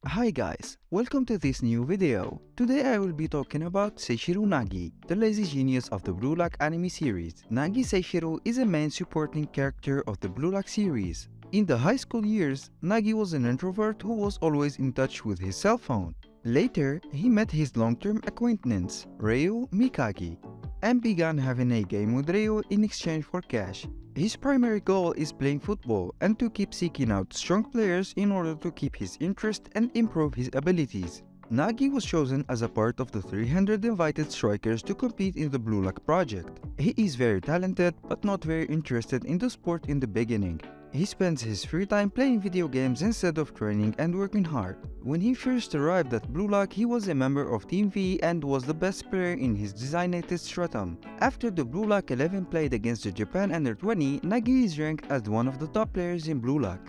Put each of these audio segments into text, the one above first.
Hi guys, welcome to this new video. Today I will be talking about Seishiro Nagi, the lazy genius of the Blue Lock anime series. Nagi Seishiro is a main supporting character of the Blue Lock series. In the high school years, Nagi was an introvert who was always in touch with his cell phone. Later, he met his long-term acquaintance, Ryo Mikagi, and began having a game with Ryo in exchange for cash. His primary goal is playing football and to keep seeking out strong players in order to keep his interest and improve his abilities. Nagi was chosen as a part of the 300 invited strikers to compete in the Blue Lock project. He is very talented but not very interested in the sport in the beginning. He spends his free time playing video games instead of training and working hard. When he first arrived at Blue Lock, he was a member of Team V and was the best player in his designated stratum. After the Blue Lock 11 played against the Japan Under-20, Nagi is ranked as one of the top players in Blue Lock.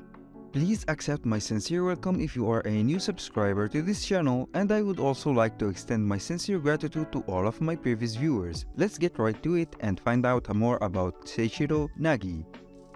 Please accept my sincere welcome if you are a new subscriber to this channel, and I would also like to extend my sincere gratitude to all of my previous viewers. Let's get right to it and find out more about Seishiro Nagi.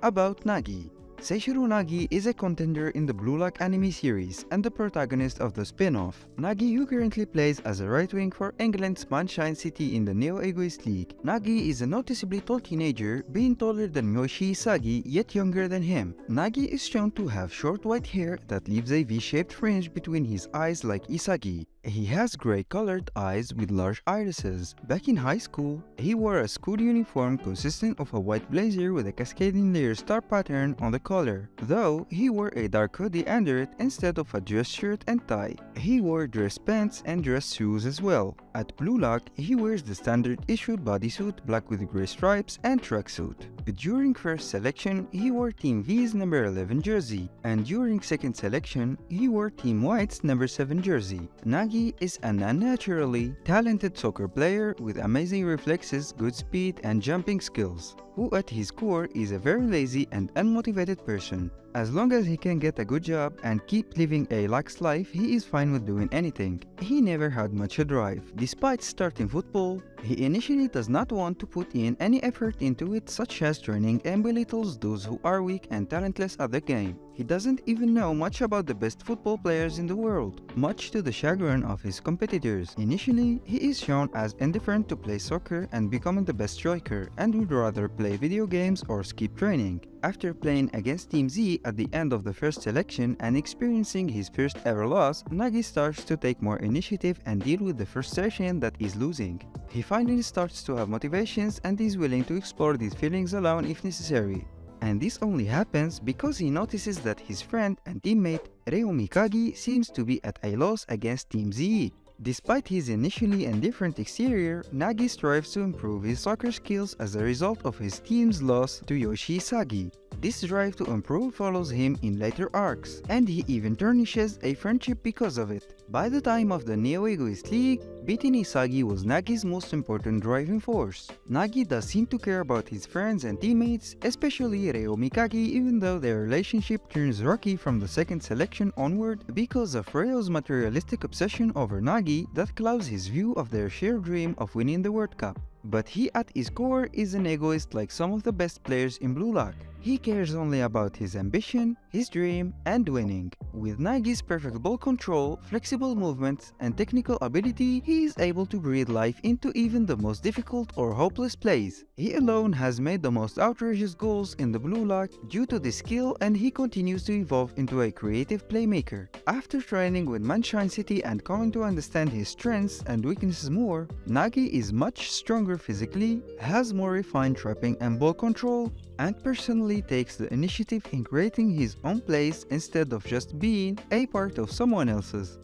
About Nagi. Seishiro Nagi is a contender in the Blue Lock anime series and the protagonist of the spin-off. Nagi, who currently plays as a right wing for England's Sunshine City in the Neo-Egoist League. Nagi is a noticeably tall teenager, being taller than Yoshi Isagi yet younger than him. Nagi is shown to have short white hair that leaves a V-shaped fringe between his eyes like Isagi. He has grey-colored eyes with large irises. Back in high school, he wore a school uniform consisting of a white blazer with a cascading layer star pattern on the collar, though he wore a dark hoodie under it instead of a dress shirt and tie. He wore dress pants and dress shoes as well. At Blue Lock, he wears the standard issued bodysuit black with grey stripes and tracksuit. During first selection, he wore Team V's number 11 jersey, and during second selection, he wore Team White's number 7 jersey. Nagi is an unnaturally talented soccer player with amazing reflexes, good speed, and jumping skills, who at his core is a very lazy and unmotivated person. As long as he can get a good job and keep living a lax life, he is fine with doing anything. He never had much drive. Despite starting football, he initially does not want to put in any effort into it, such as training, and belittles those who are weak and talentless at the game. He doesn't even know much about the best football players in the world, much to the chagrin of his competitors. Initially, he is shown as indifferent to play soccer and becoming the best striker, and would rather play video games or skip training. After playing against Team Z at the end of the first selection and experiencing his first ever loss, Nagi starts to take more initiative and deal with the frustration that is losing. He finally starts to have motivations and is willing to explore these feelings alone if necessary. And this only happens because he notices that his friend and teammate Ryo Mikagi seems to be at a loss against Team Z. Despite his initially indifferent exterior, Nagi strives to improve his soccer skills as a result of his team's loss to Yoshi Isagi. This drive to improve follows him in later arcs, and he even tarnishes a friendship because of it. By the time of the Neo-Egoist League, beating Isagi was Nagi's most important driving force. Nagi does seem to care about his friends and teammates, especially Ryo Mikagi, even though their relationship turns rocky from the second selection onward because of Ryo's materialistic obsession over Nagi that clouds his view of their shared dream of winning the World Cup. But he at his core is an egoist like some of the best players in Blue Lock. He cares only about his ambition, his dream, and winning. With Nagi's perfect ball control, flexible movements, and technical ability, he is able to breathe life into even the most difficult or hopeless plays. He alone has made the most outrageous goals in the Blue Lock due to this skill, and he continues to evolve into a creative playmaker. After training with Sunshine City and coming to understand his strengths and weaknesses more, Nagi is much stronger physically, has more refined trapping and ball control, and personally takes the initiative in creating his own plays instead of just being a part of someone else's.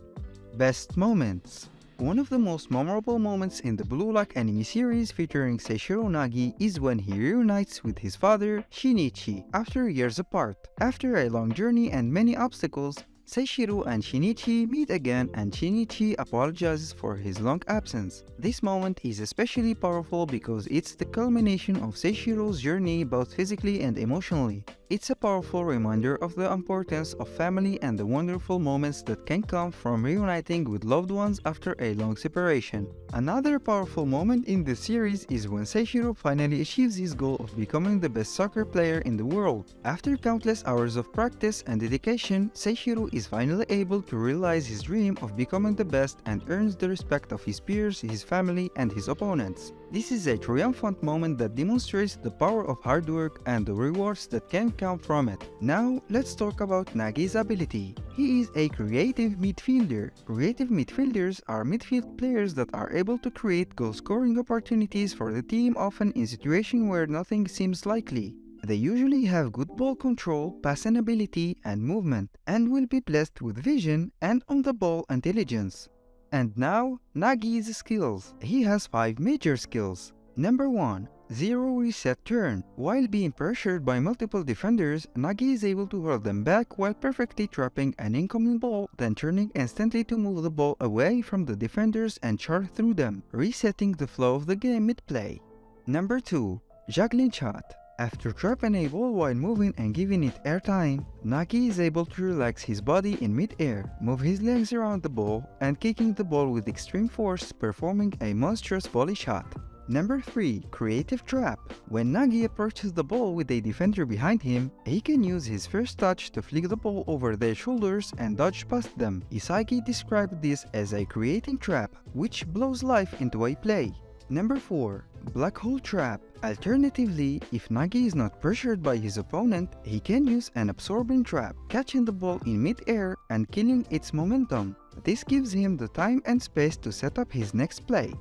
Best moments. One of the most memorable moments in the Blue Lock anime series featuring Seishiro Nagi is when he reunites with his father, Shinichi, after years apart. After a long journey and many obstacles, Seishiro and Shinichi meet again and Shinichi apologizes for his long absence. This moment is especially powerful because it's the culmination of Seishiro's journey both physically and emotionally. It's a powerful reminder of the importance of family and the wonderful moments that can come from reuniting with loved ones after a long separation. Another powerful moment in the series is when Seishiro finally achieves his goal of becoming the best soccer player in the world. After countless hours of practice and dedication, Seishiro is finally able to realize his dream of becoming the best and earns the respect of his peers, his family, and his opponents. This is a triumphant moment that demonstrates the power of hard work and the rewards that can come from it. Now, let's talk about Nagi's ability. He is a creative midfielder. Creative midfielders are midfield players that are able to create goal-scoring opportunities for the team, often in situations where nothing seems likely. They usually have good ball control, passing ability, and movement, and will be blessed with vision and on-the-ball intelligence. And now, Nagi's skills. He has 5 major skills. Number 1. Zero reset turn. While being pressured by multiple defenders, Nagi is able to hold them back while perfectly trapping an incoming ball, then turning instantly to move the ball away from the defenders and charge through them, resetting the flow of the game mid-play. Number 2. Juggling shot. After trapping a ball while moving and giving it airtime, Nagi is able to relax his body in mid-air, move his legs around the ball, and kicking the ball with extreme force, performing a monstrous volley shot. Number 3. Creative trap. When Nagi approaches the ball with a defender behind him, he can use his first touch to flick the ball over their shoulders and dodge past them. Isagi described this as a creating trap, which blows life into a play. Number 4. Black hole trap. Alternatively, if Nagi is not pressured by his opponent, he can use an absorbing trap, catching the ball in mid-air and killing its momentum. This gives him the time and space to set up his next play.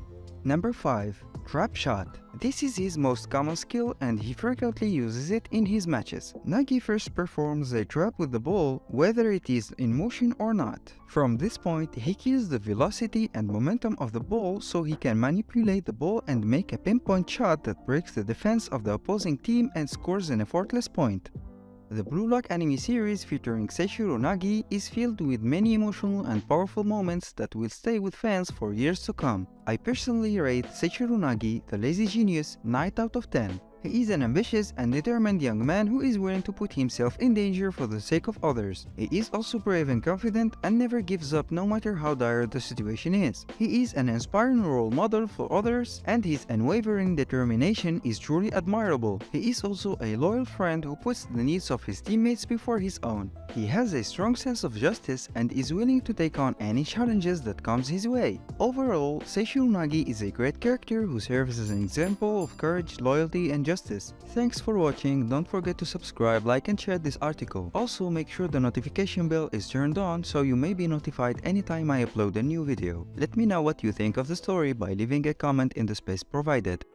Number 5. Trap shot. This is his most common skill and he frequently uses it in his matches. Nagi first performs a trap with the ball, whether it is in motion or not. From this point, he kills the velocity and momentum of the ball so he can manipulate the ball and make a pinpoint shot that breaks the defense of the opposing team and scores an effortless point. The Blue Lock anime series featuring Seishiro Nagi is filled with many emotional and powerful moments that will stay with fans for years to come. I personally rate Seishiro Nagi, the lazy genius, 9 out of 10. He is an ambitious and determined young man who is willing to put himself in danger for the sake of others. He is also brave and confident and never gives up no matter how dire the situation is. He is an inspiring role model for others and his unwavering determination is truly admirable. He is also a loyal friend who puts the needs of his teammates before his own. He has a strong sense of justice and is willing to take on any challenges that comes his way. Overall, Seishiro Nagi is a great character who serves as an example of courage, loyalty, and justice. Thanks for watching. Don't forget to subscribe, like, and share this article. Also, make sure the notification bell is turned on so you may be notified anytime I upload a new video. Let me know what you think of the story by leaving a comment in the space provided.